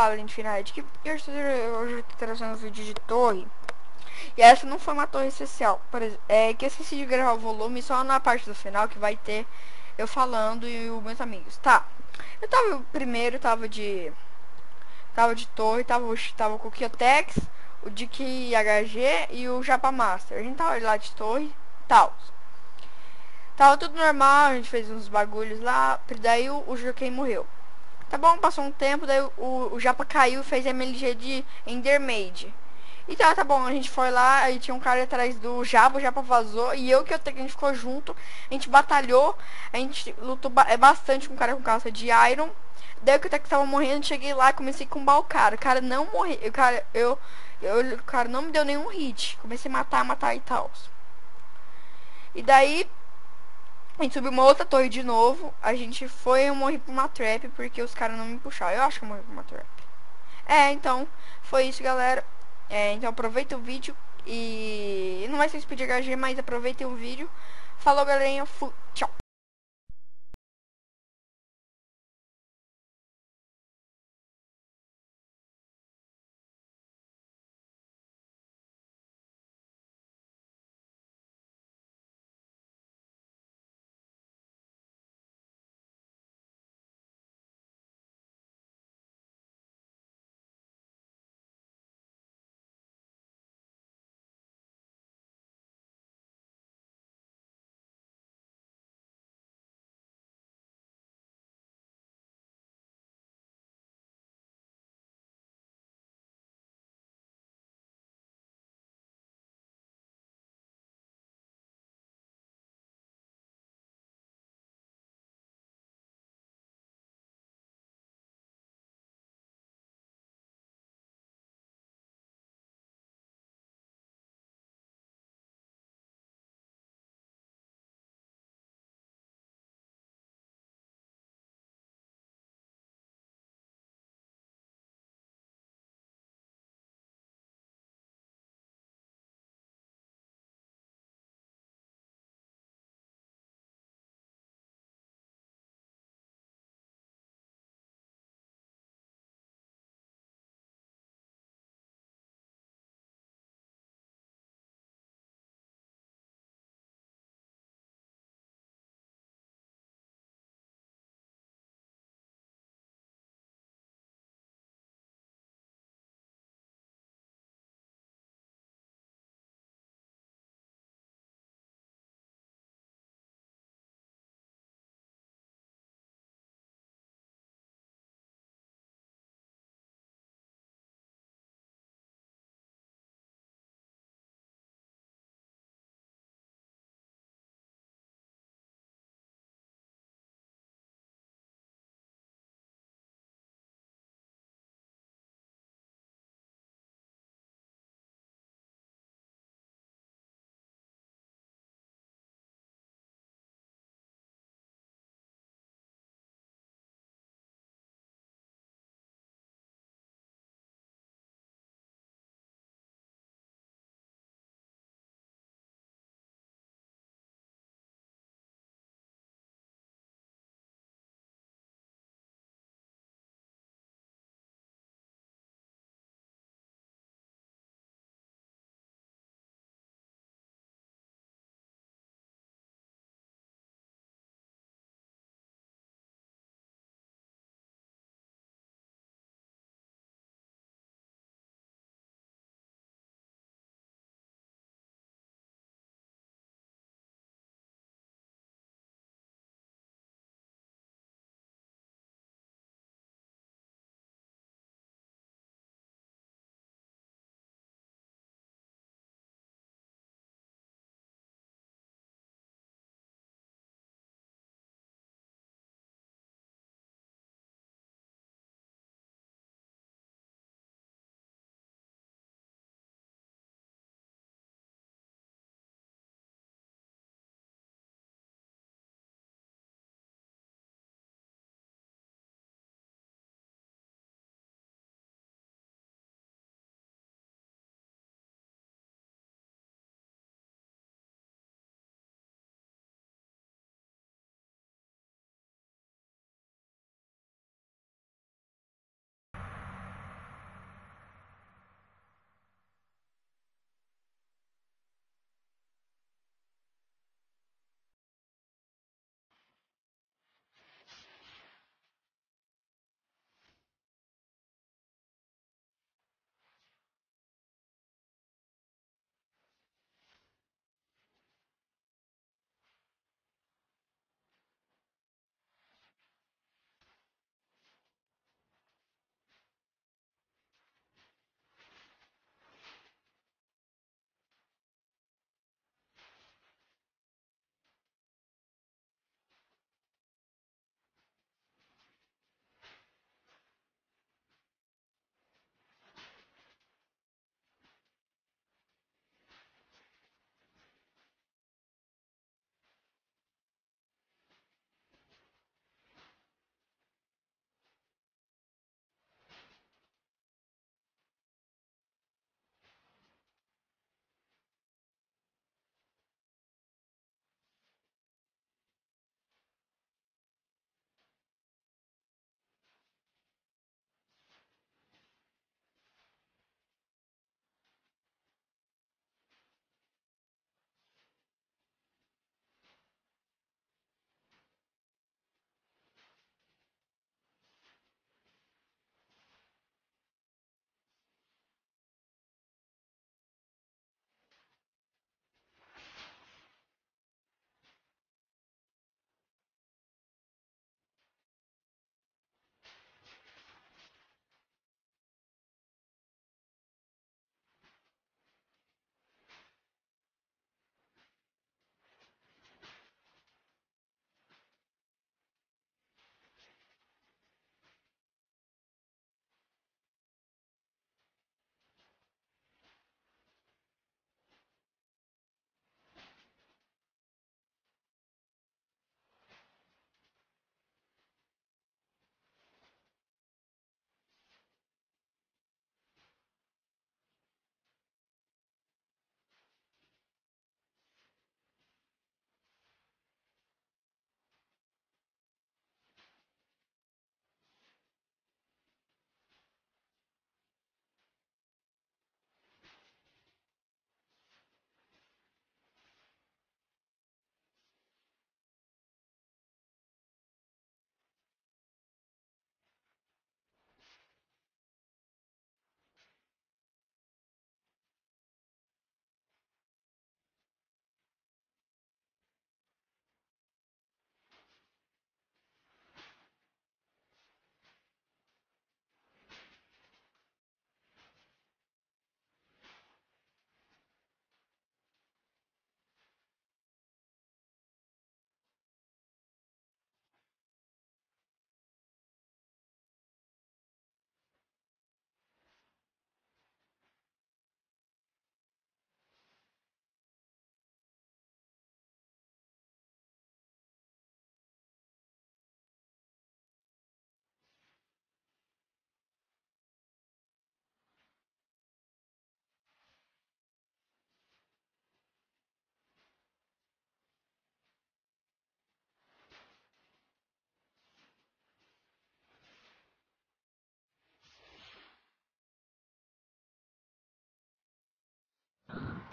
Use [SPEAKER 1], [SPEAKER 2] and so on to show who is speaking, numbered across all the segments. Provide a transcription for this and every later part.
[SPEAKER 1] Fala, Infinite, que hoje eu tô trazendo um vídeo de torre. E essa não foi uma torre especial. Por exemplo, é que eu esqueci de gravar o volume só na parte do final que vai ter eu falando e os meus amigos. Tá. Eu tava primeiro, tava de torre, tava com o Kiotex, o Dick HG e o Japa Master. A gente tava lá de torre, tal. Tava tudo normal, a gente fez uns bagulhos lá, daí o Joaquim morreu. Tá bom, passou um tempo, daí o Japa caiu e fez MLG de Endermade. E tá bom, a gente foi lá, aí tinha um cara atrás do Japa, o Japa vazou, e eu que eu a gente ficou junto, a gente batalhou, a gente lutou bastante com o cara com calça de Iron. Daí que o Tex tava morrendo, cheguei lá e comecei a combar o cara. O cara não morreu, o cara não me deu nenhum hit. Comecei a matar e tal. E daí a gente subiu uma outra torre de novo. A gente foi e eu morri por uma trap porque os caras não me puxaram. Eu acho que eu morri por uma trap. Então, foi isso, galera. Então aproveita o vídeo e não vai ser speed HG, mas aproveitem o vídeo. Falou, galerinha. Fui. Tchau.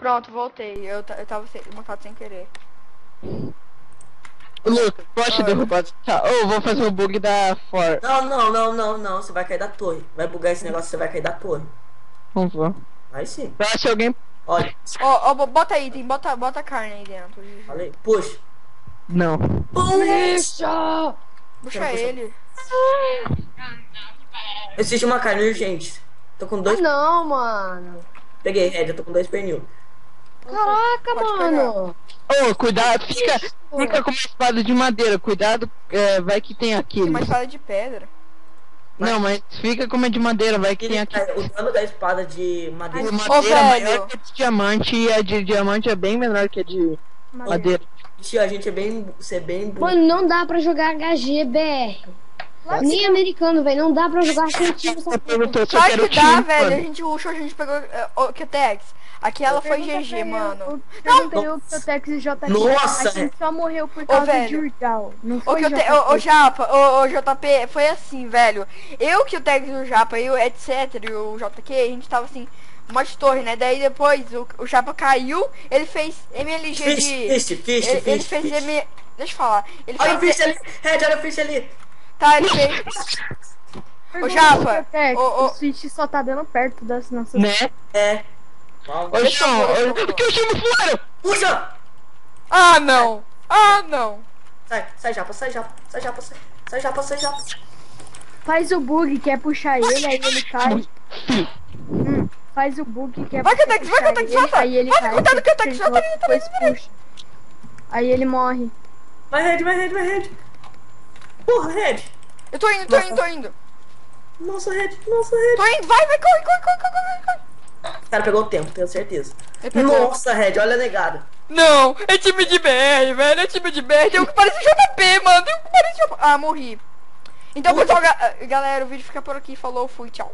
[SPEAKER 1] Pronto, voltei. Eu tava montado sem querer.
[SPEAKER 2] Lucas, pode derrubar. Tá, vou fazer o bug da For.
[SPEAKER 3] Não. Você vai cair da torre. Vai bugar esse negócio, você vai cair da torre.
[SPEAKER 2] Não vou.
[SPEAKER 3] Vai sim.
[SPEAKER 2] Eu acho que alguém.
[SPEAKER 3] Olha,
[SPEAKER 1] Bota item, bota carne aí dentro.
[SPEAKER 3] falei. Puxa.
[SPEAKER 2] Não.
[SPEAKER 3] Puxa!
[SPEAKER 1] Puxa ele.
[SPEAKER 3] Eu preciso de uma carne urgente. Tô com
[SPEAKER 4] Ah,
[SPEAKER 3] 2.
[SPEAKER 4] não, mano.
[SPEAKER 3] Peguei, Red, eu tô com 2 pernil.
[SPEAKER 4] Caraca,
[SPEAKER 1] Pode
[SPEAKER 4] mano.
[SPEAKER 2] Cuidado, fica com uma espada de madeira. Cuidado, vai que tem
[SPEAKER 1] Tem
[SPEAKER 2] aquele.
[SPEAKER 1] uma espada de pedra.
[SPEAKER 2] Não, mas fica com uma de madeira, vai que tem aquele.
[SPEAKER 3] O dano da espada de madeira.
[SPEAKER 2] A madeira é
[SPEAKER 1] velho.
[SPEAKER 2] maior que a de diamante e a de diamante é bem menor que a de madeira.
[SPEAKER 3] Tio, a gente é bem. Você é bem.
[SPEAKER 4] Mano, não dá pra jogar HG, BR. Nem americano, velho. Não dá pra jogar argentino.
[SPEAKER 2] Você perguntou se eu
[SPEAKER 1] Claro
[SPEAKER 2] quero
[SPEAKER 1] que dá,
[SPEAKER 2] time,
[SPEAKER 1] velho. A
[SPEAKER 2] mano.
[SPEAKER 1] gente rushou, a gente pegou o Qtex. Aquela foi GG, mano.
[SPEAKER 5] Eu perguntei o Qtex e o JP.
[SPEAKER 3] Nossa,
[SPEAKER 5] A gente só morreu por causa
[SPEAKER 1] velho.
[SPEAKER 5] de Urgal. Não
[SPEAKER 1] O
[SPEAKER 5] foi
[SPEAKER 1] Japa, o JP, foi assim, velho. Eu, Qtex e o Japa, e o etc, e o JQ, a gente tava assim, uma de torre, né? Daí depois o Japa caiu, ele fez MLG de... Ele fez M... Deixa eu falar. Ele
[SPEAKER 3] Olha o
[SPEAKER 1] fez...
[SPEAKER 3] fish ali! Red, olha o fish ali!
[SPEAKER 1] Tá, ele fez... Ô, Japa,
[SPEAKER 5] O Switch só tá dando perto das nossas...
[SPEAKER 2] Né?
[SPEAKER 3] É.
[SPEAKER 2] Ô, João, o que eu chamo fora?
[SPEAKER 3] Puxa!
[SPEAKER 1] Ah, não! Ah, não!
[SPEAKER 3] Sai, Japa, sai, Japa, sai, Japa, sai. Sai, Japa, sai, Japa.
[SPEAKER 5] Faz o bug, quer puxar ele, aí ele cai. Faz o bug, quer
[SPEAKER 1] Vai,
[SPEAKER 5] puxar
[SPEAKER 1] Qtex, vai, Qtex,
[SPEAKER 5] ele,
[SPEAKER 1] solta!
[SPEAKER 5] aí ele
[SPEAKER 1] Vai,
[SPEAKER 5] cai.
[SPEAKER 1] cuidado,
[SPEAKER 5] você
[SPEAKER 1] Qtex,
[SPEAKER 5] puxa
[SPEAKER 1] solta
[SPEAKER 5] ele,
[SPEAKER 1] ele,
[SPEAKER 5] depois puxa. Aí ele morre.
[SPEAKER 3] Vai, Red, vai, Red, vai, Red. Porra, Red.
[SPEAKER 1] Eu tô indo.
[SPEAKER 3] Nossa, Red, nossa, Red.
[SPEAKER 1] Tô indo, vai, corre.
[SPEAKER 3] O cara pegou o tempo, tenho certeza.
[SPEAKER 1] Ele pegou.
[SPEAKER 3] Nossa, Red, olha a negada.
[SPEAKER 1] Não, é time de BR, velho, é time de BR. Tem um que parece JP, mano, tem um que parece JP. Ah, morri. Então, pessoal, galera, o vídeo fica por aqui. Falou, fui, tchau.